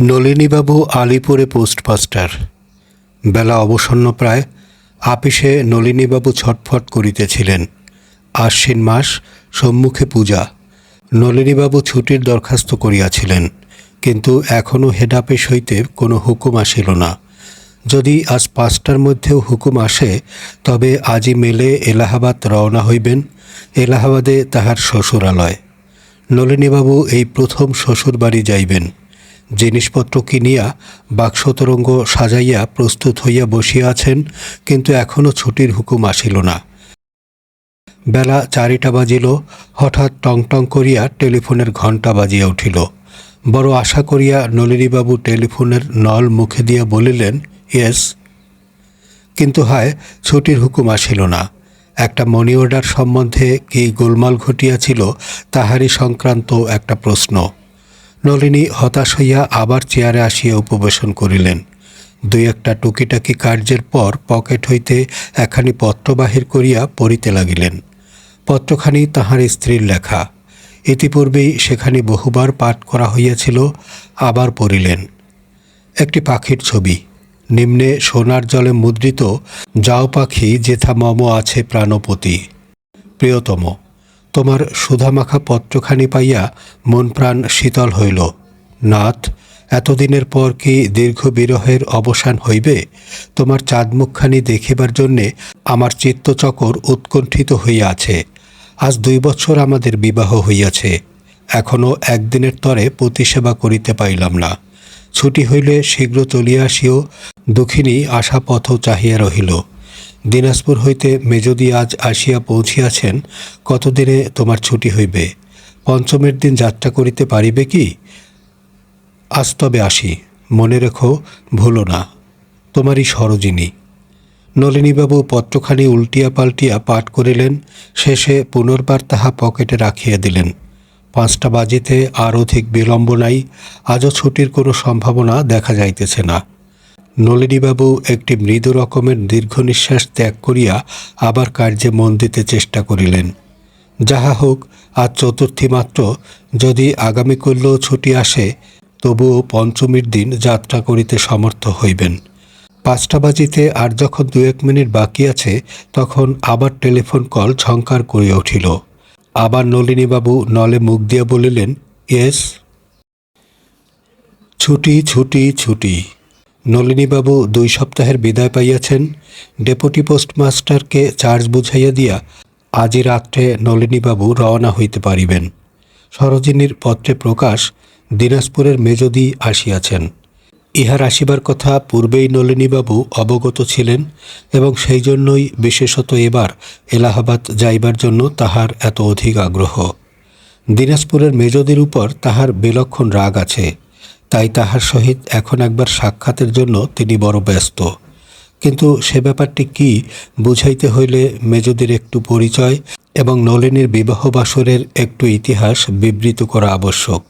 নলিনীবাবু আলিপুরে postmaster. বেলা অবসন্ন প্রায়। আপিসে নলিনীবাবু ছটফট করিতেছিলেন। আশ্বিন মাস, সম্মুখে পূজা। নলিনীবাবু ছুটির দরখাস্ত করিয়াছিলেন, কিন্তু এখনও হেড আপিস হইতে কোনো হুকুম আসিল না। যদি আজ 5টার মধ্যেও হুকুম আসে, তবে আজই মেলে এলাহাবাদ রওনা হইবেন। এলাহাবাদে তাহার শ্বশুরালয়। নলিনীবাবু এই প্রথম শ্বশুরবাড়ি যাইবেন। জিনিসপত্র কিনিয়া বাক্সতরঙ্গ সাজাইয়া প্রস্তুত হইয়া বসিয়া আছেন, কিন্তু এখনও ছুটির হুকুম আসিল না। বেলা 4টা বাজিল। হঠাৎ টং টং করিয়া টেলিফোনের ঘণ্টা বাজিয়া উঠিল। বড় আশা করিয়া নলিনীবাবু টেলিফোনের নল মুখে দিয়া বলিলেন, ইয়েস। কিন্তু হায়, ছুটির হুকুম আসিল না। একটা মানি অর্ডার সম্বন্ধে কি গোলমাল ঘটিয়াছিল, তাহারই সংক্রান্ত একটা প্রশ্ন। নলিনী হতাশ হইয়া আবার চেয়ারে আসিয়া উপবেশন করিলেন। 2-1টা টুকিটাকি কার্যের পর পকেট হইতে একখানি পত্র বাহির করিয়া পড়িতে লাগিলেন। পত্রখানি তাহার স্ত্রীর লেখা। ইতিপূর্বেই সেখানি বহুবার পাঠ করা হইয়াছিল, আবার পড়িলেন। একটি পাখির ছবি, নিম্নে সোনার জলে মুদ্রিত, যাও পাখি যেথা মম আছে প্রাণপতি। প্রিয়তম, তোমার সুধামাখা পত্রখানি পাইয়া মন প্রাণ শীতল হইল। নাথ, এতদিনের পর কি দীর্ঘ বিরহের অবসান হইবে? তোমার চাঁদমুখখানি দেখিবার জন্যে আমার চিত্তচকর উৎকণ্ঠিত হইয়া আছে। আজ 2 বৎসর আমাদের বিবাহ হইয়াছে, এখনও একদিনের তরে পতিসেবা করিতে পাইলাম না। ছুটি হইলে শীঘ্র চলিয়া আসিও। দুঃখিনী আশাপথ চাহিয়া রহিল। দিনাজপুর হইতে মেজদি আজ আসিয়া পৌঁছিয়াছেন। কতদিনে তোমার ছুটি হইবে? 5মের দিন যাত্রা করিতে পারিবে কি? আজ তবে আসি। মনে রেখো, ভুলো না। তোমারই সরোজিনী। নলিনীবাবু পত্রখানি উল্টিয়া পাল্টিয়া পাঠ করিলেন। শেষে পুনর্বার তাহা পকেটে রাখিয়া দিলেন। 5টা বাজিতে আর অধিক বিলম্ব নাই। আজও ছুটির কোনো সম্ভাবনা দেখা যাইতেছে না। নলিনীবাবু একটি মৃদু রকমের দীর্ঘ নিঃশ্বাস ত্যাগ করিয়া আবার কার্যে মন দিতে চেষ্টা করিলেন। যাহা হোক, আজ চতুর্থী মাত্র। যদি আগামীকালও ছুটি আসে, তবুও 5মীর দিন যাত্রা করিতে সমর্থ হইবেন। 5টা বাজিতে আর যখন 2-1 মিনিট বাকি আছে, তখন আবার টেলিফোন কল ঝংকার করিয়া উঠিল। আবার নলিনীবাবু নলে মুখ দিয়া বলিলেন, ইয়েস। ছুটি ছুটি ছুটি। নলিনীবাবু 2 সপ্তাহের বিদায় পাইয়াছেন। ডেপুটি পোস্টমাস্টারকে চার্জ বুঝাইয়া দিয়া আজই রাত্রে নলিনীবাবু রওনা হইতে পারিবেন। সরোজিনীর পত্রে প্রকাশ, দিনাজপুরের মেজদি আসিয়াছেন। ইহার আসিবার কথা পূর্বেই নলিনীবাবু অবগত ছিলেন, এবং সেই জন্যই বিশেষত এবার এলাহাবাদ যাইবার জন্য তাহার এত অধিক আগ্রহ। দিনাজপুরের মেজদির উপর তাহার বিলক্ষণ রাগ আছে, তাই তাহার সহিত এখন একবার সাক্ষাতের জন্য তিনি বড় ব্যস্ত। কিন্তু সে ব্যাপারটি কি, বুঝাইতে হইলে মেজদির একটু পরিচয় এবং নলিনীর বিবাহ বাসরের একটু ইতিহাস বিবৃত করা আবশ্যক।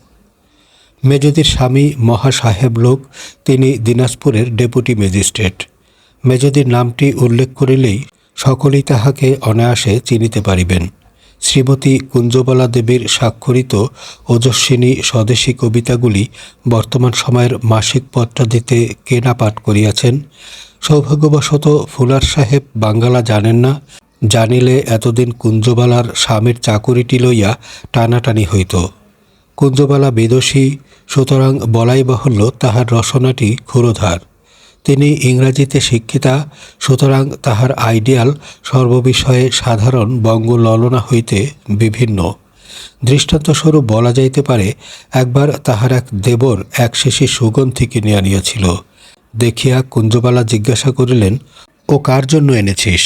মেজদির স্বামী মহা সাহেব লোক, তিনি দিনাজপুরের ডেপুটি ম্যাজিস্ট্রেট। মেজদির নামটি উল্লেখ করিলেই সকলেই তাহাকে অনায়াসে চিনিতে পারিবেন। শ্রীমতী কুঞ্জবালা দেবীর স্বাক্ষরিত ওজস্বিনী স্বদেশী কবিতাগুলি বর্তমান সময়ের মাসিক পত্রাদিতে কেনা পাঠ করিয়াছেন। সৌভাগ্যবশত ফুলার সাহেব বাঙ্গালা জানেন না। জানিলে এতদিন কুঞ্জবালার স্বামীর চাকুরিটি লইয়া টানাটানি হইত। কুঞ্জবালা বিদোষী, সুতরাং বলাই বাহুল্য তাহার রসনাটি ক্ষুরধার। তিনি ইংরাজিতে শিক্ষিতা, সুতরাং তাহার আইডিয়াল সর্ববিষয়ে সাধারণ বঙ্গললনা হইতে বিভিন্ন। দৃষ্টান্তস্বরূপ বলা যাইতে পারে, একবার তাহার এক দেবর এক শিশি সুগন্ধি কিনে আনিয়াছিল। দেখিয়া কুঞ্জবালা জিজ্ঞাসা করিলেন, ও কার জন্য এনেছিস?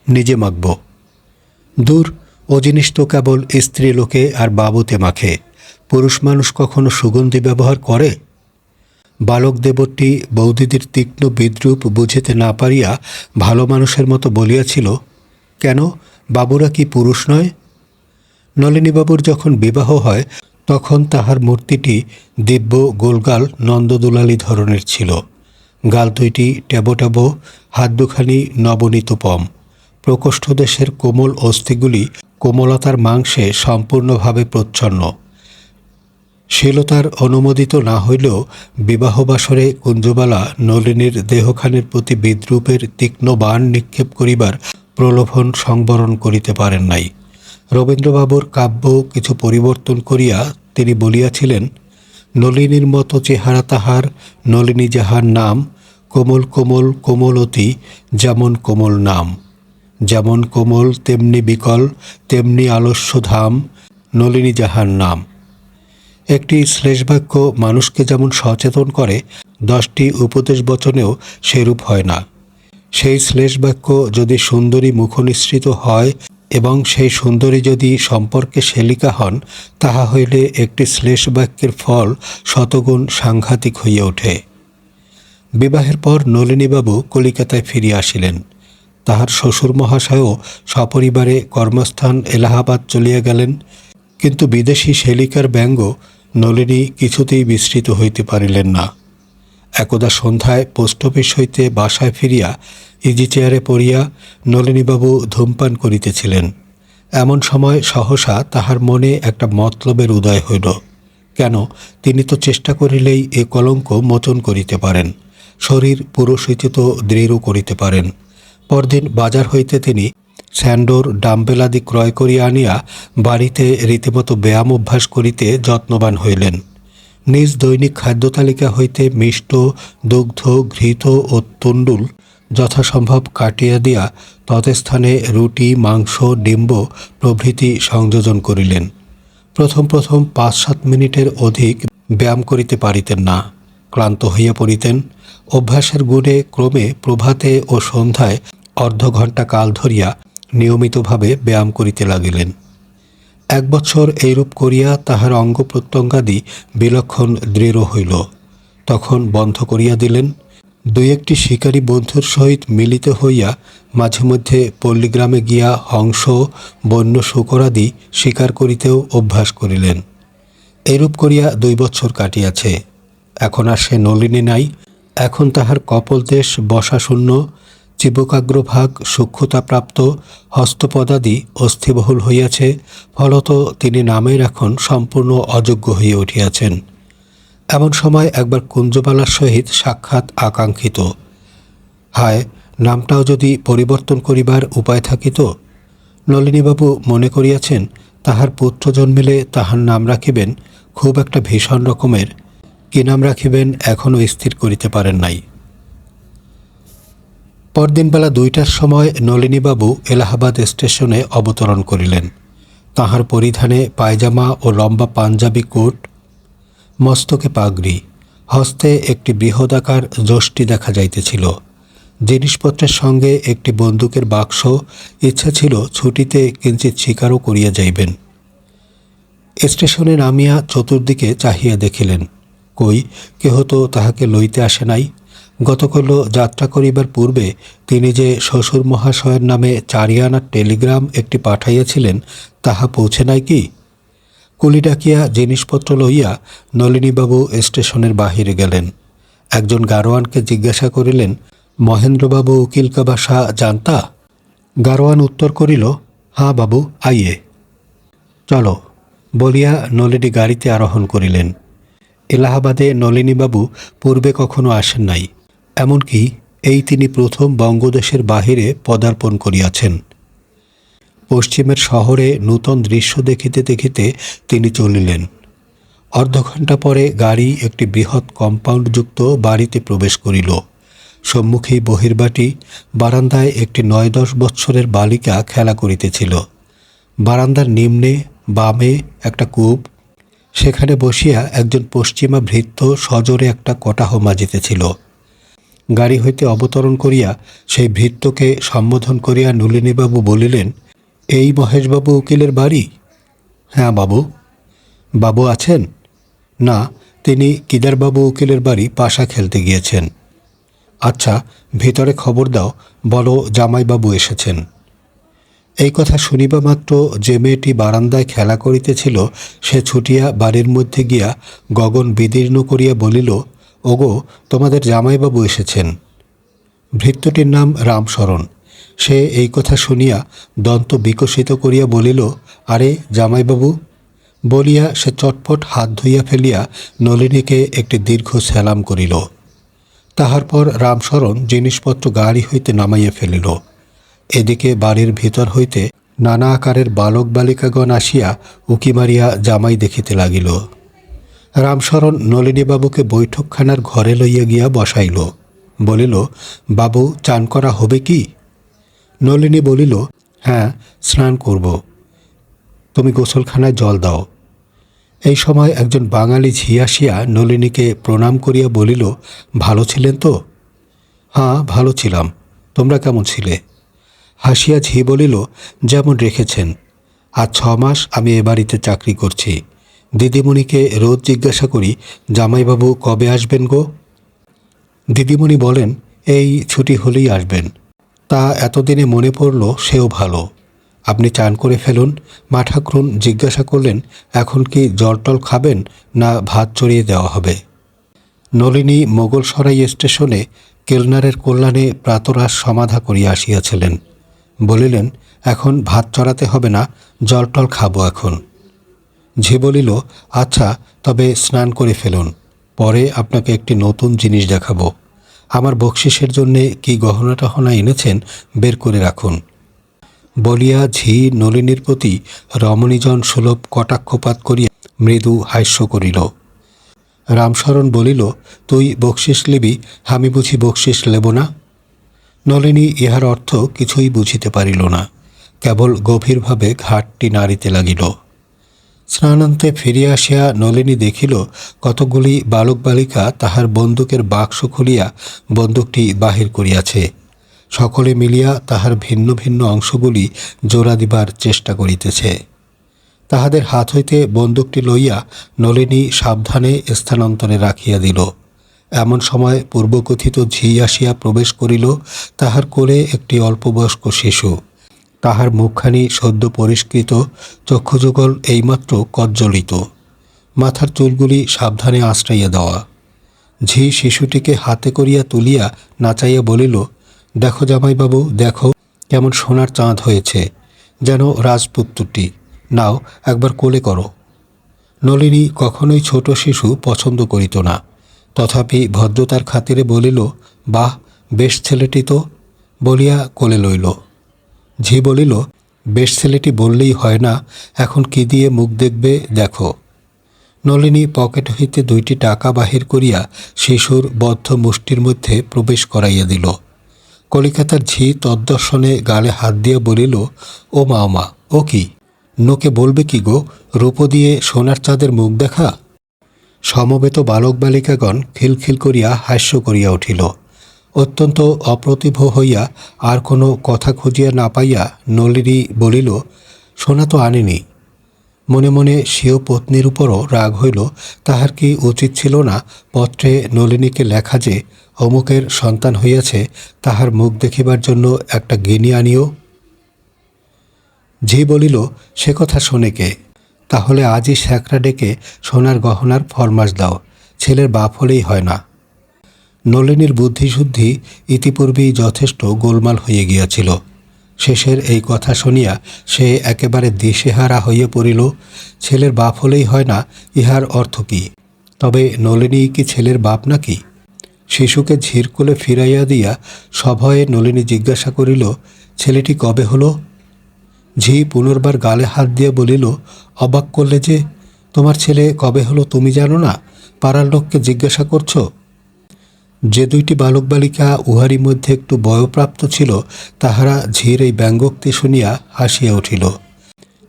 নিজে মাখব। দূর, ও জিনিস তো কেবল স্ত্রী লোকে আর বাবুতে মাখে। পুরুষ মানুষ কখনো সুগন্ধি ব্যবহার করে? বালক দেবরটি বৌদিদির তীক্ষ্ণ বিদ্রূপ বুঝিতে না পারিয়া ভালো মানুষের মতো বলিয়াছিল, কেন, বাবুরা কি পুরুষ নয়? নলিনীবাবুর যখন বিবাহ হয়, তখন তাহার মূর্তিটি দিব্য গোলগাল নন্দদুলালি ধরনের ছিল। গাল 2টি ট্যাবো ট্যাবো, হাত 2খানি নবনীতপম। প্রকোষ্ঠদেশের কোমল অস্থিগুলি কোমলতার মাংসে সম্পূর্ণভাবে প্রচ্ছন্ন। শ্লীলতার অনুমোদিত না হইলেও বিবাহবাসরে কুঞ্জবালা নলিনীর দেহখানের প্রতি বিদ্রূপের তীক্ষ্ণ বাণ নিক্ষেপ করিবার প্রলোভন সংবরণ করিতে পারেন নাই। রবীন্দ্রবাবুর কাব্য কিছু পরিবর্তন করিয়া তিনি বলিয়াছিলেন, নলিনীর মতো চেহারা তাহার, নলিনী যাহার নাম, কোমল কোমল কোমলতী যেমন কোমল নাম, যেমন কোমল তেমনি বিকল, তেমনি আলস্য ধাম, নলিনী যাহার নাম। একটি শ্লেষবাক্য মানুষকে যেমন সচেতন করে, 10টি উপদেশ বচনেও সেরূপ হয় না। সেই শ্লেষবাক্য যদি সুন্দরী মুখনিসৃত হয় এবং সেই সুন্দরী যদি সম্পর্কে শেলিকা হন, তাহা হইলে একটি শ্লেষবাক্যের ফল শতগুণ সাংঘাতিক হইয়া ওঠে। বিবাহের পর নলিনীবাবু কলিকাতায় ফিরিয়া আসিলেন। তাহার শ্বশুর মহাশয়ও সপরিবারে কর্মস্থান এলাহাবাদ চলিয়া গেলেন। কিন্তু বিদেশী শেলিকার ব্যঙ্গ নলিনী কিছুতেই বিস্মৃত হইতে পারিলেন না। একদা সন্ধ্যায় পোস্ট অফিস হইতে বাসায় ফিরিয়া ইজি চেয়ারে পড়িয়া নলিনীবাবু ধূমপান করিতেছিলেন। এমন সময় সহসা তাহার মনে একটা মতলবের উদয় হইল। কেন, তিনি তো চেষ্টা করিলেই এ কলঙ্ক মোচন করিতে পারেন, শরীর পুরুষোচিত দৃঢ় করিতে পারেন। পরদিন বাজার হইতে তিনি স্যান্ডোর ডাম্বেলাদি ক্রয় করিয়া আনিয়া বাড়িতে রীতিমতো ব্যায়াম অভ্যাস করিতে যত্নবান হইলেন। নিজ দৈনিক খাদ্যতালিকা হইতে মিষ্ট, দুগ্ধ, ঘৃত ও তণ্ডুল যথাসম্ভব কাটিয়া দিয়া তৎস্থানে রুটি, মাংস, ডিম্ব প্রভৃতি সংযোজন করিলেন। প্রথম 5-7 মিনিটের অধিক ব্যায়াম করিতে পারিতেন না, ক্লান্ত হইয়া পড়িতেন। অভ্যাসের গুণে ক্রমে প্রভাতে ও সন্ধ্যায় অর্ধঘণ্টা কাল ধরিয়া নিয়মিতভাবে ব্যায়াম করিতে লাগিলেন। 1 বৎসর এইরূপ করিয়া তাহার অঙ্গ প্রত্যঙ্গাদি বিলক্ষণ দৃঢ় হইল। তখন বন্ধ করিয়া দিলেন। 2-1টি শিকারী বন্ধুর সহিত মিলিত হইয়া মাঝে মধ্যে পল্লীগ্রামে গিয়া হংস, বন্য শূকরাদি শিকার করিতেও অভ্যাস করিলেন। এইরূপ করিয়া 2 বৎসর কাটিয়াছে। এখন আর সে নলিনী নাই। এখন তাহার কপলদেশ বসাশূন্য, চিবুকাগ্রভাগ সূক্ষ্মতাপ্রাপ্ত, হস্তপদাদি অস্থিবহুল হইয়াছে। ফলত তিনি নামের এখন সম্পূর্ণ অযোগ্য হইয়া উঠিয়াছেন। এমন সময় একবার কুঞ্জবালার সহিত সাক্ষাৎ আকাঙ্ক্ষিত। হায়, নামটাও যদি পরিবর্তন করিবার উপায় থাকিত। নলিনীবাবু মনে করিয়াছেন, তাহার পুত্র জন্মিলে তাহার নাম রাখিবেন খুব একটা ভীষণ রকমের। কি নাম রাখিবেন এখনও স্থির করিতে পারেন নাই। পরদিন বেলা 2টার সময় নলিনীবাবু এলাহাবাদ স্টেশনে অবতরণ করিলেন। তাহার পরিধানে পায়জামা ও লম্বা পাঞ্জাবি কোট, মস্তকে পাগড়ি, হস্তে একটি বৃহদাকার যষ্টি দেখা যাইতেছিল। জিনিসপত্রের সঙ্গে একটি বন্দুকের বাক্স। ইচ্ছা ছিল ছুটিতে কিঞ্চিৎ শিকারও করিয়া যাইবেন। স্টেশনে নামিয়া চতুর্দিকে চাহিয়া দেখিলেন, কই, কেহ তো তাহাকে লইতে আসে নাই। গতকাল যাত্রা করিবার পূর্বে তিনি যে শ্বশুর মহাশয়ের নামে 4 আনার টেলিগ্রাম একটি পাঠাইয়াছিলেন, তাহা পৌঁছে নাই কি? কুলি ডাকিয়া জিনিসপত্র লইয়া নলিনীবাবু স্টেশনের বাহিরে গেলেন। একজন গারোয়ানকে জিজ্ঞাসা করিলেন, মহেন্দ্রবাবু উকিল কা বাসা জানতা? গারোয়ান উত্তর করিল, হাঁ বাবু, আইয়ে। চলো বলিয়া নলিনী গাড়িতে আরোহণ করিলেন। এলাহাবাদে নলিনীবাবু পূর্বে কখনো আসেন নাই। এমনকি এই তিনি প্রথম বঙ্গদেশের বাহিরে পদার্পণ করিয়াছেন। পশ্চিমের শহরে নূতন দৃশ্য দেখিতে দেখিতে তিনি চলিলেন। অর্ধঘণ্টা পরে গাড়ি একটি বৃহৎ কম্পাউন্ডযুক্ত বাড়িতে প্রবেশ করিল। সম্মুখেই বহির্বাটি। বারান্দায় একটি 9-10 বৎসরের বালিকা খেলা করিতেছিল। বারান্দার নিম্নে বামে একটা কূপ। সেখানে বসিয়া একজন পশ্চিমা ভৃত্য সজোরে একটা কটাহ মাজিতেছিল। গাড়ি হইতে অবতরণ করিয়া সেই ভৃত্যকে সম্বোধন করিয়া নলিনীবাবু বলিলেন, এই মহেশবাবু উকিলের বাড়ি? হ্যাঁ বাবু। বাবু আছেন? না, তিনি কিদারবাবু উকিলের বাড়ি পাশা খেলতে গিয়েছেন। আচ্ছা, ভিতরে খবর দাও, বলো জামাইবাবু এসেছেন। এই কথা শুনিবা মাত্র যে মেয়েটি বারান্দায় খেলা করিতেছিল সে ছুটিয়া বাড়ির মধ্যে গিয়া গগন বিদীর্ণ করিয়া বলিল, ওগো, তোমাদের জামাইবাবু এসেছেন। ভৃত্যটির নাম রামশরণ। সে এই কথা শুনিয়া দন্ত বিকশিত করিয়া বলিল, আরে জামাইবাবু। বলিয়া সে চটপট হাত ধুইয়া ফেলিয়া নলিনীকে একটি দীর্ঘ সেলাম করিল। তাহার পর রামশরণ জিনিসপত্র গাড়ি হইতে নামাইয়া ফেলিল। এদিকে বাড়ির ভিতর হইতে নানা আকারের বালক বালিকাগণ আসিয়া উকি মারিয়া জামাই দেখিতে লাগিল। রামশরণ নলিনীবাবুকে বৈঠকখানার ঘরে লইয়া গিয়া বসাইল। বলিল, বাবু, চান করা হবে কি? নলিনী বলিল, হ্যাঁ, স্নান করব, তুমি গোসলখানায় জল দাও। এই সময় একজন বাঙালি ঝি আসিয়া নলিনীকে প্রণাম করিয়া বলিল, ভালো ছিলেন তো? হ্যাঁ, ভালো ছিলাম, তোমরা কেমন ছিলে? হাসিয়া ঝি বলিল, যেমন রেখেছেন। আজ 6 মাস আমি এ বাড়িতে চাকরি করছি। দিদিমণিকে রোজ জিজ্ঞাসা করি, জামাইবাবু কবে আসবেন গো? দিদিমণি বলেন, এই ছুটি হলেই আসবেন। তা এতদিনে মনে পড়ল সেও ভালো। আপনি চান করে ফেলুন। মা ঠাকরুন জিজ্ঞাসা করলেন, এখন কি জলটল খাবেন না ভাত চড়িয়ে দেওয়া হবে? নলিনী মোগলসরাই স্টেশনে কেলনারের কল্যাণে প্রাতরাশ সমাধা করিয়া আসিয়াছিলেন। বলিলেন, এখন ভাত চড়াতে হবে না, জলটল খাবো এখন। ঝি বলিল, আচ্ছা, তবে স্নান করে ফেলুন, পরে আপনাকে একটি নতুন জিনিস দেখাবো। আমার বকশিসের জন্যে কি গহনা টহনা এনেছেন, বের করে রাখুন। বলিয়া ঝি নলিনীর প্রতি রমণীজন সুলভ কটাক্ষপাত করিয়া মৃদু হাস্য করিল। রামশরণ বলিল, তুই বকশিস লিবি, আমি বুঝি বকশিস লেব না? নলিনী ইহার অর্থ কিছুই বুঝিতে পারিল না, কেবল গভীরভাবে ঘাটটি নাড়িতে লাগিল। স্নানান্তে ফিরিয়া আসিয়া নলিনী দেখিল কতকগুলি বালক বালিকা তাহার বন্দুকের বাক্স খুলিয়া বন্দুকটি বাহির করিয়াছে। সকলে মিলিয়া তাহার ভিন্ন ভিন্ন অংশগুলি জোড়া দিবার চেষ্টা করিতেছে। তাহাদের হাত হইতে বন্দুকটি লইয়া নলিনী সাবধানে স্থানান্তরে রাখিয়া দিল। এমন সময় পূর্বকথিত ঝি আসিয়া প্রবেশ করিল। তাহার কোলে একটি অল্পবয়স্ক শিশু। তাহার মুখখানি সদ্য পরিষ্কৃত, চক্ষুযুগল এইমাত্র কজ্জলিত, মাথার চুলগুলি সাবধানে আশ্রাইয়া দেওয়া। ঝি শিশুটিকে হাতে করিয়া তুলিয়া নাচাইয়া বলিল, দেখো জামাইবাবু, দেখো কেমন সোনার চাঁদ হয়েছে, যেন রাজপুত্রটি। নাও, একবার কোলে করো। নলিনী কখনোই ছোট শিশু পছন্দ করিত না, তথাপি ভদ্রতার খাতিরে বলিল, বাহ, বেশ ছেলেটি তো, বলিয়া কোলে লইল। ঝি বলিল, বেশ ছেলেটি বললেই হয় না, এখন কি দিয়ে মুখ দেখবে দেখো। নলিনী পকেট হইতে 2টি টাকা বাহির করিয়া শিশুর বদ্ধ মুষ্টির মধ্যে প্রবেশ করাইয়া দিল। কলিকাতার ঝি তদ্দর্শনে গালে হাত দিয়া বলিল, ও মা, ও মা, ও কি, নোকে বলবে কি গো, রূপো দিয়ে সোনার চাঁদের মুখ দেখা? সমবেত বালক বালিকাগণ খিলখিল করিয়া হাস্য করিয়া উঠিল। অত্যন্ত অপ্রতিভ হইয়া আর কোনো কথা খুঁজিয়া না পাইয়া নলিনী বলিল, সোনা তো আনেনি। মনে মনে স্বীয় পত্নীর উপরও রাগ হইল। তাহার কি উচিত ছিল না পত্রে নলিনীকে লেখা যে অমুকের সন্তান হইয়াছে, তাহার মুখ দেখিবার জন্য একটা গিনি আনিও? ঝি বলিল, সে কথা শোনে কে? তাহলে আজই স্যাকরা ডেকে সোনার গহনার ফরমাস দাও, ছেলের বাপ হলেই হয় না। নলিনীর বুদ্ধিশুদ্ধি ইতিপূর্বেই যথেষ্ট গোলমাল হইয়া গিয়াছিল। শেষের এই কথা শুনিয়া সে একেবারে দিশেহারা হইয়া পড়িল। ছেলের বাপ হলেই হয় না, ইহার অর্থ কী? তবে নলিনী কি ছেলের বাপ নাকি? শিশুকে ঝির কোলে ফিরাইয়া দিয়া সভয়ে নলিনী জিজ্ঞাসা করিল, ছেলেটি কবে হলো? ঝি পুনর্বার গালে হাত দিয়া বলিল, অবাক করলে যে, তোমার ছেলে কবে হলো তুমি জানো না? পাড়ার লোককে জিজ্ঞাসা করছ? যে 2টি বালক বালিকা উহারই মধ্যে একটু বয়প্রাপ্ত ছিল, তাহারা ঝির এই ব্যঙ্গোক্তি শুনিয়া হাসিয়া উঠিল।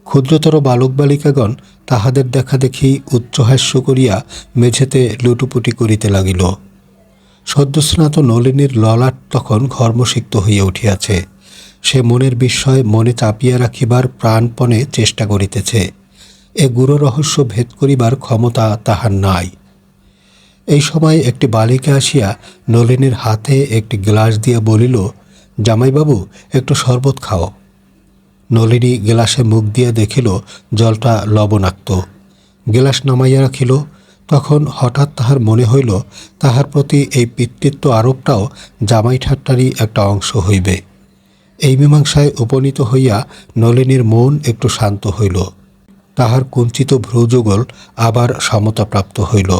ক্ষুদ্রতর বালক বালিকাগণ তাহাদের দেখা দেখি উচ্চহাস্য করিয়া মেঝেতে লুটুপুটি করিতে লাগিল। সদ্যস্নাত নলিনীর ললাট তখন ঘর্মসিক্ত হইয়া উঠিয়াছে। সে মনের বিস্ময় মনে চাপিয়া রাখিবার প্রাণপণে চেষ্টা করিতেছে। এ গূঢ় রহস্য ভেদ করিবার ক্ষমতা তাহার নাই। এই সময় একটি বালিকা আসিয়া নলিনীর হাতে একটি গ্লাস দিয়া বলিল, জামাইবাবু, একটু শরবত খাও। নলিনী গ্লাসে মুখ দিয়া দেখিল জলটা লবণাক্ত। গ্লাস নামাইয়া রাখিল। তখন হঠাৎ তাহার মনে হইল তাহার প্রতি এই পিতৃত্ব আরোপটাও জামাই ঠাট্টারই একটা অংশ হইবে। এই মীমাংসায় উপনীত হইয়া নলিনীর মন একটু শান্ত হইল। তাহার কুঞ্চিত ভ্রুযুগল আবার সমতাপ্রাপ্ত হইল।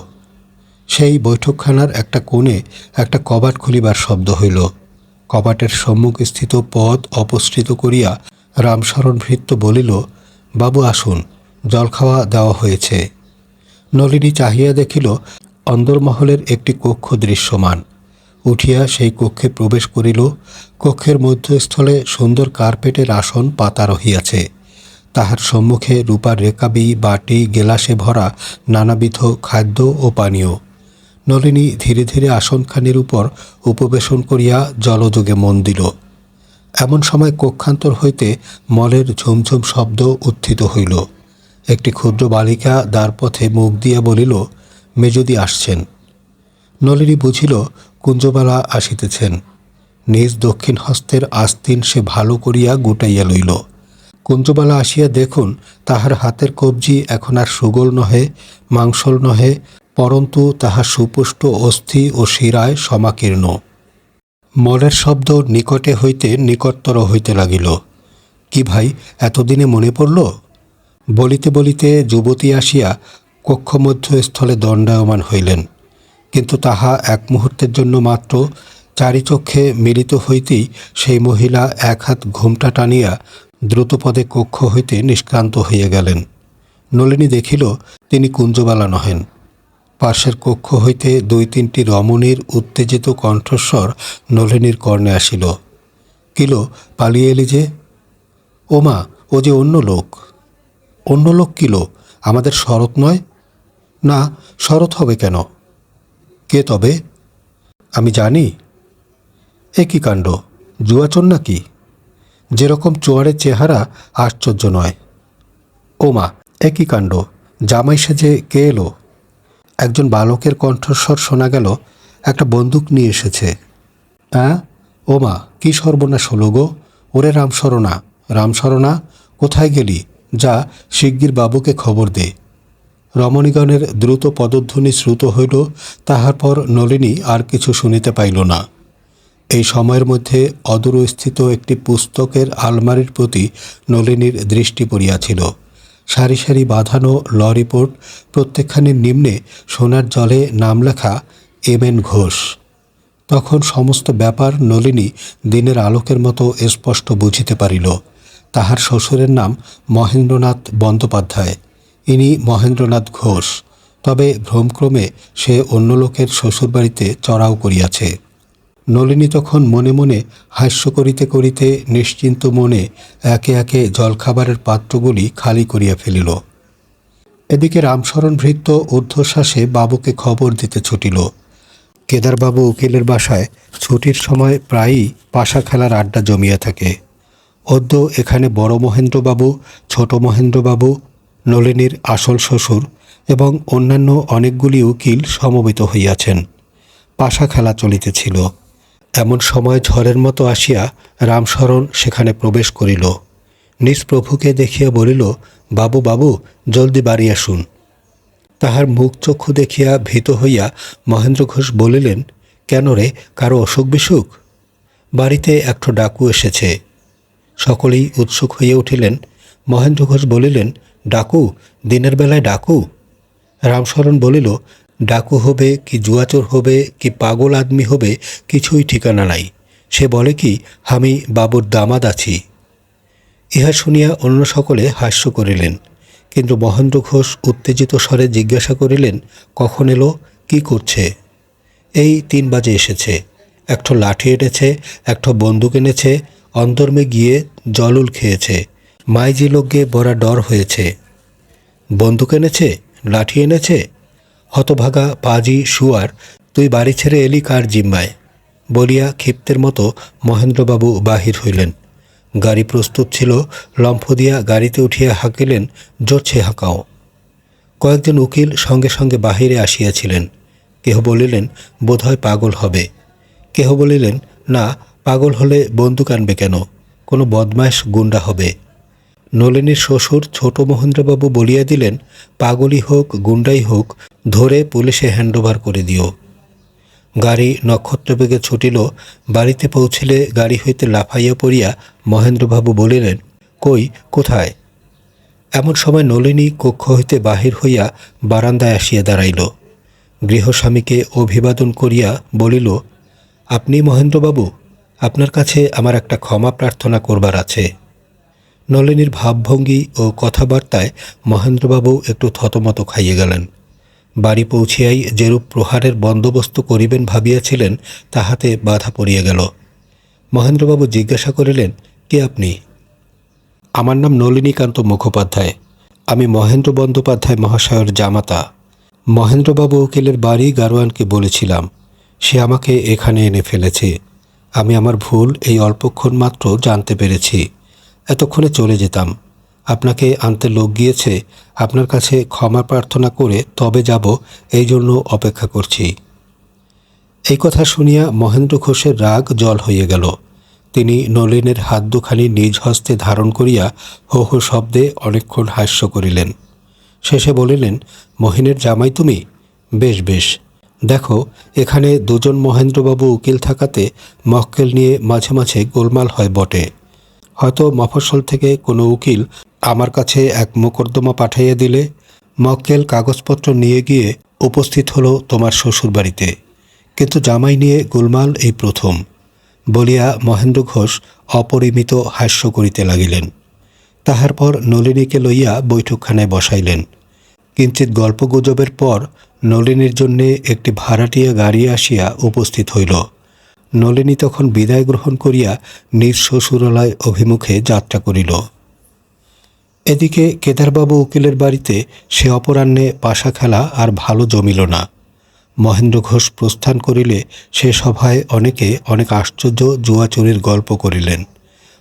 সেই বৈঠকখানার একটা কোণে একটা কবাট খুলিবার শব্দ হইল। কবাটের সম্মুখস্থিত পদ অপসৃত করিয়া রামশরণ ভৃত্য বলিল, বাবু আসুন, জলখাওয়া দেওয়া হয়েছে। নলিনী চাহিয়া দেখিল অন্দরমহলের একটি কক্ষ দৃশ্যমান। উঠিয়া সেই কক্ষে প্রবেশ করিল। কক্ষের মধ্যস্থলে সুন্দর কার্পেটের আসন পাতা রহিয়াছে। তাহার সম্মুখে রূপার রেকাবি, বাটি, গেলাসে ভরা নানাবিধ খাদ্য ও পানীয়। নলিনী ধীরে ধীরে আসনখানির উপর উপবেশন করিয়া জলযোগে মন দিল। এমন সময় কক্ষান্তর হইতে মলের ঝুমঝুম শব্দ উত্থিত হইল। একটি ক্ষুদ্র বালিকা দ্বারপথে মুখ দিয়া বলিল, মেজদি আসছেন। নলিনী বুঝিল কুঞ্জবালা আসিতেছেন। নিজ দক্ষিণ হস্তের আস্তিন সে ভালো করিয়া গুটাইয়া লইল। কুঞ্জবালা আসিয়া দেখুন তাহার হাতের কবজি এখন আর সুগোল নহে, মাংসল নহে, পরন্তু তাহার সুপুষ্ট অস্থি ও শিরায় সমাকীর্ণ। মলের শব্দ নিকটে হইতে নিকটতর হইতে লাগিল। কি ভাই, এতদিনে মনে পড়ল? বলিতে বলিতে যুবতী আসিয়া কক্ষমধ্যস্থলে দণ্ডায়মান হইলেন। কিন্তু তাহা এক মুহূর্তের জন্য মাত্র। চারিচক্ষে মিলিত হইতেই সেই মহিলা এক হাত ঘোমটা টানিয়া দ্রুতপদে কক্ষ হইতে নিষ্ক্রান্ত হইয়া গেলেন। নলিনী দেখিল তিনি কুঞ্জবালা নহেন। পাশের কক্ষ হইতে দুই তিনটি রমণীর উত্তেজিত কণ্ঠস্বর নলিনীর কর্ণে আসিল। কিলো, পালিয়ে এলি যে? ওমা, ও যে অন্য লোক। অন্য লোক কিলো? আমাদের শরৎ নয়? না, শরৎ হবে কেন? কে তবে? আমি জানি। এ কী কাণ্ড, জুয়াচোর নাকি? যেরকম চোয়ারের চেহারা আশ্চর্য নয়। ওমা, এ কী কাণ্ড, জামাই সেজে কে এলো? একজন বালকের কণ্ঠস্বর শোনা গেল, একটা বন্দুক নিয়ে এসেছে। হ্যাঁ? ওমা, কী সর্বনাশ হলো গো! ওরে রামশরণা, রামশরণা, কোথায় গেলি? যা, শিগগির বাবুকে খবর দে। রমণীগণের দ্রুত পদধ্বনি শ্রুত হইল। তাহার পর নলিনী আর কিছু শুনিতে পাইল না। এই সময়ের মধ্যে অদূরস্থিত একটি পুস্তকের আলমারির প্রতি নলিনীর দৃষ্টি পড়িয়াছিল। সারি সারি বাঁধানো ল রিপোর্ট, প্রত্যেকখানির নিম্নে সোনার জলে নাম লেখা এম.এন. ঘোষ। তখন সমস্ত ব্যাপার নলিনী দিনের আলোকের মতো স্পষ্ট বুঝিতে পারিল। তাহার শ্বশুরের নাম মহেন্দ্রনাথ বন্দ্যোপাধ্যায়, ইনি মহেন্দ্রনাথ ঘোষ। তবে ভ্রমক্রমে সে অন্য লোকের শ্বশুরবাড়িতে চড়াও করিয়াছে। নলিনী তখন মনে মনে হাস্য করিতে করিতে নিশ্চিন্ত মনে একে একে জলখাবারের পাত্রগুলি খালি করিয়া ফেলিল। এদিকে রামশরণ ভৃত্য ঊর্ধ্বশ্বাসে বাবুকে খবর দিতে ছুটিল। কেদারবাবু উকিলের বাসায় ছুটির সময় প্রায়ই পাশা খেলার আড্ডা জমিয়া থাকে। অদ্য এখানে বড় মহেন্দ্রবাবু, ছোট মহেন্দ্রবাবু, নলিনীর আসল শ্বশুর এবং অন্যান্য অনেকগুলি উকিল সমবেত হইয়াছেন। পাশা খেলা চলিতেছিল। এমন সময় ঝড়ের মতো আসিয়া রামশরণ সেখানে প্রবেশ করিল। নিজ প্রভুকে দেখিয়া বলিল, বাবু, বাবু, জলদি বাড়ি আসুন। তাহার মুখ চক্ষু দেখিয়া ভীত হইয়া মহেন্দ্র ঘোষ বলিলেন, কেন রে, কারো অসুখ বিসুখ? বাড়িতে একটু ডাকু এসেছে। সকলেই উৎসুক হইয়া উঠিলেন। মহেন্দ্র ঘোষ বলিলেন, ডাকু? দিনের বেলায় ডাকু? রামশরণ বলিল, ডাকু হবে কি জুয়াচোর হবে কি পাগল আদমি হবে, কিছুই ঠিকানা নাই। সে বলে কি, আমি বাবুর দামাদ আছি। ইহা শুনিয়া অন্য সকলে হাস্য করিলেন। কিন্তু মহেন্দ্র ঘোষ উত্তেজিত স্বরে জিজ্ঞাসা করিলেন, কখন এলো, কি করছে? এই 3 বাজে এসেছে। একটা লাঠি এনেছে, একটা বন্দুক এনেছে, অন্দরমে গিয়ে জলুল খেয়েছে। মাইজি লোককে বড় ডর হয়েছে। বন্দুক এনেছে, লাঠি এনেছে? হতভাগা পাজি শুয়ার, তুই বাড়ি ছেড়ে এলি কার জিম্মায়? বলিয়া ক্ষিপ্তের মতো মহেন্দ্রবাবু বাহির হইলেন। গাড়ি প্রস্তুত ছিল। লম্ফ দিয়া গাড়িতে উঠিয়া হাঁকিলেন, জোরছে হাঁকাও। কয়েকজন উকিল সঙ্গে সঙ্গে বাহিরে আসিয়াছিলেন। কেহ বলিলেন, বোধহয় পাগল হবে। কেহ বলিলেন, না, পাগল হলে বন্দুক আনবে কেন? কোনো বদমাইশ গুন্ডা হবে। নলিনীর শ্বশুর ছোট মহেন্দ্রবাবু বলিয়া দিলেন, পাগলই হোক গুন্ডাই হোক, ধরে পুলিশে হ্যান্ডওভার করে দিও। গাড়ি নক্ষত্রবেগে ছুটিল। বাড়িতে পৌঁছিলে গাড়ি হইতে লাফাইয়া পড়িয়া মহেন্দ্রবাবু বলিলেন, কই, কোথায়? এমন সময় নলিনী কক্ষ হইতে বাহির হইয়া বারান্দায় আসিয়া দাঁড়াইল। গৃহস্বামীকে অভিবাদন করিয়া বলিল, আপনি মহেন্দ্রবাবু, আপনার কাছে আমার একটা ক্ষমা প্রার্থনা করবার আছে। নলিনীর ভাবভঙ্গি ও কথাবার্তায় মহেন্দ্রবাবু একটু থতমত খাইয়ে গেলেন। বাড়ি পৌঁছিয়াই যেরূপ প্রহারের বন্দোবস্ত করিবেন ভাবিয়াছিলেন, তাহাতে বাধা পড়িয়া গেল। মহেন্দ্রবাবু জিজ্ঞাসা করিলেন, কে আপনি? আমার নাম নলিনীকান্ত মুখোপাধ্যায়। আমি মহেন্দ্র বন্দ্যোপাধ্যায় মহাশয়ের জামাতা। মহেন্দ্রবাবু উকিলের বাড়ি গারোয়ানকে বলেছিলাম, সে আমাকে এখানে এনে ফেলেছে। আমি আমার ভুল এই অল্পক্ষণ মাত্র জানতে পেরেছি। এতক্ষণে চলে যেতাম। আপনাকে আনতে লোক গিয়েছে, আপনার কাছে ক্ষমা প্রার্থনা করে তবে যাব, এই জন্য অপেক্ষা করছি। এই কথা শুনিয়া মহেন্দ্র ঘোষের রাগ জল হইয়া গেল। তিনি নলিনের হাত দুখানি নিজ হস্তে ধারণ করিয়া হো হো শব্দে অনেকক্ষণ হাস্য করিলেন। শেষে বলিলেন, মহিনের জামাই তুমি? বেশ বেশ। দেখো, এখানে দুজন মহেন্দ্রবাবু উকিল থাকাতে মক্কেল নিয়ে মাঝে মাঝে গোলমাল হয় বটে। হয়তো মফস্বল থেকে কোনো উকিল আমার কাছে এক মোকদ্দমা পাঠাইয়া দিলে মক্কেল কাগজপত্র নিয়ে গিয়ে উপস্থিত হলো তোমার শ্বশুর বাড়িতে, কিন্তু জামাই নিয়ে গোলমাল এই প্রথম, বলিয়া মহেন্দ্র ঘোষ অপরিমিত হাস্য করিতে লাগিলেন। তাহার পর নলিনীকে লইয়া বৈঠকখানায় বসাইলেন। কিঞ্চিৎ গল্পগুজবের পর নলিনীর জন্যে একটি ভাড়াটিয়া গাড়ি আসিয়া উপস্থিত হইল। নলিনী তখন বিদায় গ্রহণ করিয়া নিজ শ্বশুরালয় অভিমুখে যাত্রা করিল। এদিকে কেদারবাবু উকিলের বাড়িতে সে অপরাহ্নে পাশা খেলা আর ভালো জমিল না। মহেন্দ্র ঘোষ প্রস্থান করিলে সে সভায় অনেকে অনেক আশ্চর্য জুয়াচুরির গল্প করিলেন।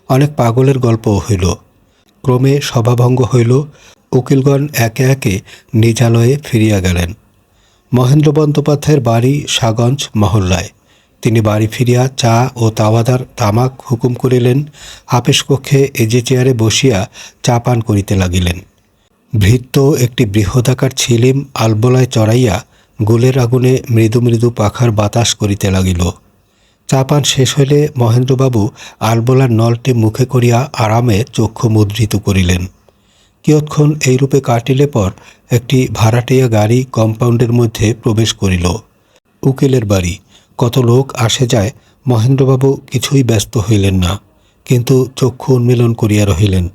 অনেক পাগলের গল্পও হইল। ক্রমে সভাভঙ্গ হইল। উকিলগণ একে একে নিজালয়ে ফিরিয়া গেলেন। মহেন্দ্র বন্দ্যোপাধ্যায়ের বাড়ি সাগঞ্জ মহল্লায়। তিনি বাড়ি ফিরিয়া চা ও তাওয়াদার তামাক হুকুম করিলেন। আপিস কক্ষে এজে চেয়ারে বসিয়া চা পান করিতে লাগিলেন। ভৃত্য একটি বৃহদাকার ছিলিম আলবোলায় চড়াইয়া গুলের আগুনে মৃদু মৃদু পাখার বাতাস করিতে লাগিল। চা পান শেষ হইলে মহেন্দ্রবাবু আলবোলার নলটি মুখে করিয়া আরামে চক্ষু মুদ্রিত করিলেন। কিয়ৎক্ষণ এইরূপে কাটিলে পর একটি ভাড়াটিয়া গাড়ি কম্পাউন্ডের মধ্যে প্রবেশ করিল। উকিলের বাড়ি, কত লোক আসে যায়, মহেন্দ্রবাবু কিছুই ব্যস্ত হইলেন না, কিন্তু চক্ষু উন্মীলন করিয়া রহিলেন।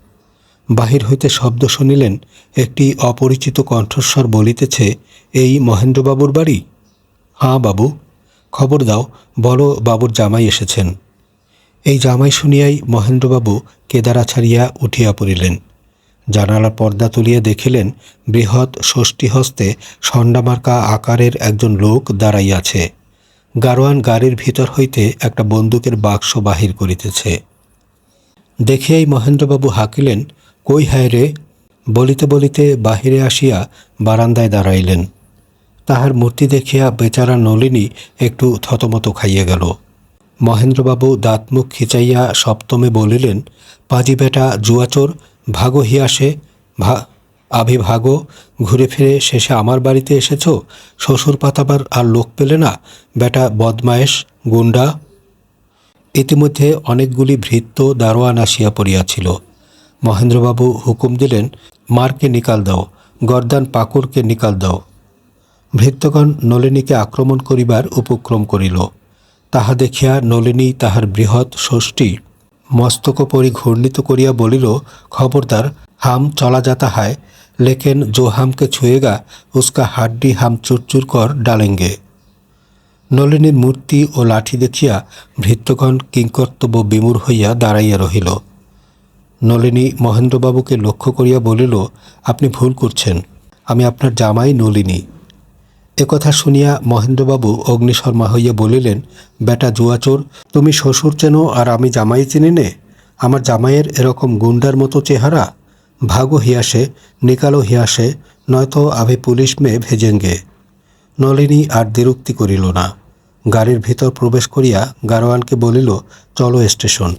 বাহির হইতে শব্দ শুনিলেন। একটি অপরিচিত কণ্ঠস্বর বলিতেছে, এই মহেন্দ্রবাবুর বাড়ি? হাঁ বাবু। খবর দাও, বলো বাবুর জামাই এসেছেন। এই জামাই শুনিয়াই মহেন্দ্রবাবু কেদারা ছাড়িয়া উঠিয়া পড়িলেন। জানালার পর্দা তুলিয়া দেখিলেন, বৃহৎ ষষ্ঠীহস্তে ষণ্ডামার্কা আকারের একজন লোক দাঁড়াইয়াছে। গারোয়ান গাড়ির ভিতর হইতে একটা বন্দুকের বাক্স বাহির করিতেছে। দেখিয়াই মহেন্দ্রবাবু হাঁকিলেন, কই হায় রে? বলিতে বলিতে বাহিরে আসিয়া বারান্দায় দাঁড়াইলেন। তাহার মূর্তি দেখিয়া বেচারা নলিনী একটু থতমত খাইয়া গেল। মহেন্দ্রবাবু দাঁতমুখ খিচাইয়া সপ্তমে বলিলেন, পাজি বেটা জুয়াচোর, ভাগো হিয়াসে, আভি ভাগো। ঘুরে ফিরে শেষে আমার বাড়িতে এসেছ, শ্বশুর পাতাবার আর লোক পেলে না, বেটা বদমায়েশ গুন্ডা। ইতিমধ্যে অনেকগুলি ভৃত্য দারোয়ান আসিয়া পড়িয়াছিল। মহেন্দ্রবাবু হুকুম দিলেন, মারকে নিকাল দাও, গর্দান পাকুড়কে নিকাল দাও। ভৃত্যগণ নলিনীকে আক্রমণ করিবার উপক্রম করিল। তাহা দেখিয়া নলিনী তাহার বৃহৎ ষষ্ঠী মস্তকোপরি ঘূর্ণিত করিয়া বলিল, খবরদার, হাম চলা যাতা হায়, লেকিন জো হামকে ছুঁয়েগা উসকা হাড্ডি হাম চুরচুর কর ডালেঙ্গে। নলিনীর মূর্তি ও লাঠি দেখিয়া ভৃত্যগণ কিংকর্তব্য বিমূঢ় হইয়া দাঁড়াইয়া রহিল। নলিনী মহেন্দ্রবাবুকে লক্ষ্য করিয়া বলিল, আপনি ভুল করছেন, আমি আপনার জামাই নলিনী। একথা শুনিয়া মহেন্দ্রবাবু অগ্নিশর্মা হইয়া বলিলেন, বেটা জুয়াচোর, তুমি শ্বশুর চেনো আর আমি জামাই চিনি নে? আমার জামাইয়ের এরকম গুন্ডার মতো চেহারা। ভাগো হিয়াসে, নিকালো হিয়াসে, নয়তো আভি পুলিশ মেয়ে ভেজেঙ্গে। নলিনী আর দ্বিরুক্তি করিল না। গাড়ির ভিতর প্রবেশ করিয়া গারোয়ানকে বলিল, চলো স্টেশন।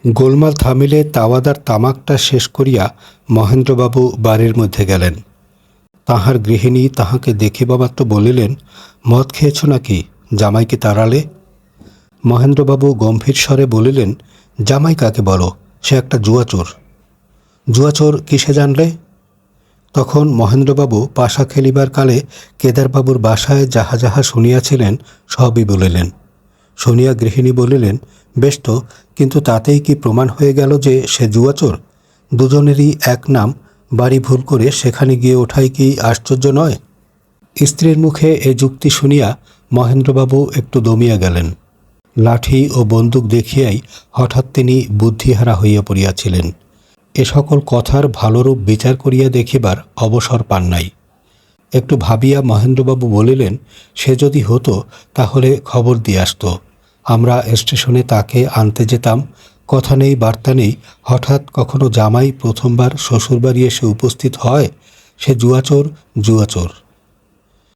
গোলমাল থামিলে তাওয়াদার তামাকটা শেষ করিয়া মহেন্দ্রবাবু বাড়ির মধ্যে গেলেন। তাহার গৃহিণী তাহাকে দেখিবা মাত্র বলিলেন, মদ খেয়েছ নাকি, জামাইকে তাড়ালে? মহেন্দ্রবাবু গম্ভীর স্বরে বলিলেন, জামাই কাকে বলো, সে একটা জুয়াচোর। জুয়াচোর কিসে জানলে? তখন মহেন্দ্রবাবু পাশা খেলিবার কালে কেদারবাবুর বাসায় যাহা যাহা শুনিয়াছিলেন সবই বলিলেন। শুনিয়া গৃহিণী বলিলেন, বেশ তো, কিন্তু তাতেই কি প্রমাণ হয়ে গেল যে সে জুয়াচোর? দুজনেরই এক নাম, বাড়ি ভুল করে সেখানে গিয়ে ওঠাই কি আশ্চর্য নয়? স্ত্রীর মুখে এ যুক্তি শুনিয়া মহেন্দ্রবাবু একটু দমিয়া গেলেন। লাঠি ও বন্দুক দেখিয়াই হঠাৎ তিনি বুদ্ধিহারা হইয়া পড়িয়াছিলেন। এ সকল কথার ভালোরূপ বিচার করিয়া দেখিবার অবসর পান নাই। একটু ভাবিয়া মহেন্দ্রবাবু বলিলেন, সে যদি হতো তাহলে খবর দিয়ে আসত। আমরা স্টেশনে তাকে আনতে যেতাম। কথা নেই বার্তা নেই, হঠাৎ কখনো জামাই প্রথমবার শ্বশুরবাড়ি এসে উপস্থিত হয়, সে জুয়াচোর জুয়াচোর।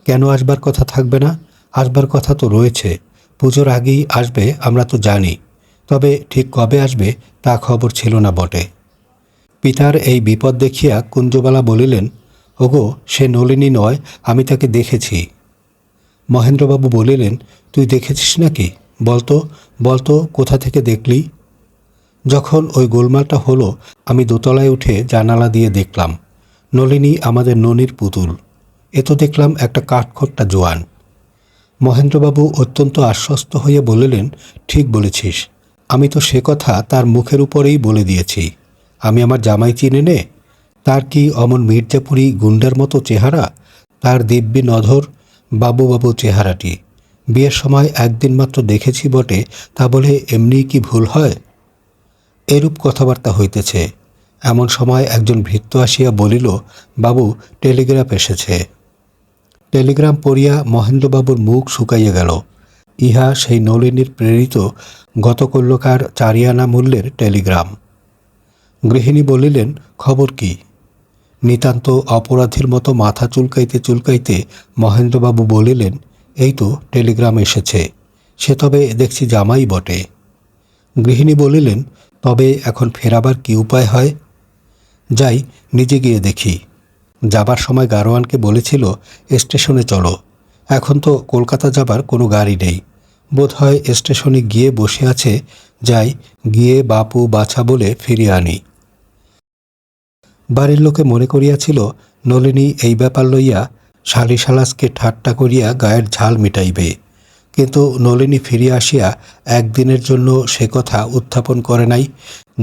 কেন আসবার কথা থাকবে না? আসবার কথা তো রয়েছে। পুজোর আগেই আসবে আমরা তো জানি, তবে ঠিক কবে আসবে তা খবর ছিল না বটে। পিতার এই বিপদ দেখিয়া কুঞ্জবালা বলিলেন, ওগো, সে নলিনী নয়, আমি তাকে দেখেছি। মহেন্দ্রবাবু বলিলেন, তুই দেখেছিস নাকি? বলতো বলতো কোথা থেকে দেখলি? যখন ওই গোলমালটা হলো আমি দোতলায় উঠে জানালা দিয়ে দেখলাম। নলিনী আমাদের ননির পুতুল। এ তো দেখলাম একটা কাঠখোট্টা জোয়ান। মহেন্দ্রবাবু অত্যন্ত আশ্বস্ত হইয়া বলিলেন, ঠিক বলেছিস, আমি তো সে কথা তার মুখের উপরেই বলে দিয়েছি। আমি আমার জামাই চিনে নে? তার কি অমন মির্জাপুরি গুন্ডার মতো চেহারা? তার দিব্যি নধর বাবু বাবু চেহারাটি। বিয়ের সময় একদিন মাত্র দেখেছি বটে, তা বলে এমনিই কি ভুল হয়? এরূপ কথাবার্তা হইতেছে, এমন সময় একজন ভৃত্য আসিয়া বলিল, বাবু, টেলিগ্রাফ এসেছে। টেলিগ্রাম পড়িয়া মহেন্দ্রবাবুর মুখ শুকাইয়া গেল। ইহা সেই নলিনীর প্রেরিত গতকল্যকার 4 আনা মূল্যের টেলিগ্রাম। গৃহিণী বলিলেন, খবর কি? নিতান্ত অপরাধীর মতো মাথা চুলকাইতে চুলকাইতে মহেন্দ্রবাবু বলিলেন, এই তো টেলিগ্রাম এসেছে। সে তবে দেখছি জামাই বটে। গৃহিণী বলিলেন, তবে এখন ফেরাবার কি উপায় হয়? যাই, নিজে গিয়ে দেখি। যাবার সময় গারোয়ানকে বলেছিল স্টেশনে চলো। এখন তো কলকাতা যাবার কোনো গাড়ি নেই, বোধ হয় স্টেশনে গিয়ে বসে আছে। যাই, গিয়ে বাপু বাছা বলে ফিরিয়ে আনি। বাড়ির লোকে মনে করিয়াছিল নলিনী এই ব্যাপার লইয়া শালিশালাসকে ঠাট্টা করিয়া গায়ের ঝাল মিটাইবে, কিন্তু নলিনী ফিরিয়া আসিয়া একদিনের জন্য সে কথা উত্থাপন করে নাই।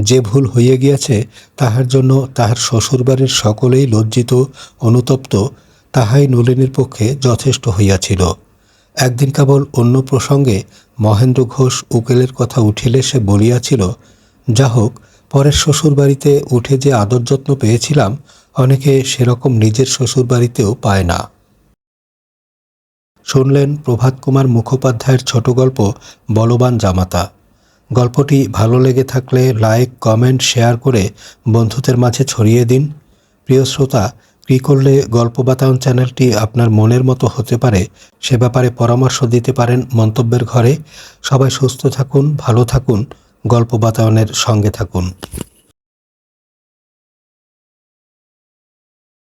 যে ভুল হইয়া গিয়াছে তাহার জন্য তাহার শ্বশুরবাড়ির সকলেই লজ্জিত অনুতপ্ত, তাহাই নলিনীর পক্ষে যথেষ্ট হইয়াছিল। একদিন কেবল অন্য প্রসঙ্গে মহেন্দ্র ঘোষ উকিলের কথা উঠিলে সে বলিয়াছিল, যা হোক, পরের শ্বশুরবাড়িতে উঠে যে আদর যত্ন পেয়েছিলাম অনেকে সেরকম নিজের শ্বশুরবাড়িতেও পায় না। শুনলেন প্রভাত কুমার মুখোপাধ্যায়ের ছোট গল্প বলবান জামাতা। গল্পটি ভালো লেগে থাকলে লাইক, কমেন্ট, শেয়ার করে বন্ধুদের মাঝে ছড়িয়ে দিন। প্রিয় শ্রোতা, কী করলে গল্প বাতায়ন চ্যানেলটি আপনার মনের মতো হতে পারে সে ব্যাপারে পরামর্শ দিতে পারেন মন্তব্যের ঘরে। সবাই সুস্থ থাকুন, ভালো থাকুন, গল্প বাতায়নের সঙ্গে থাকুন।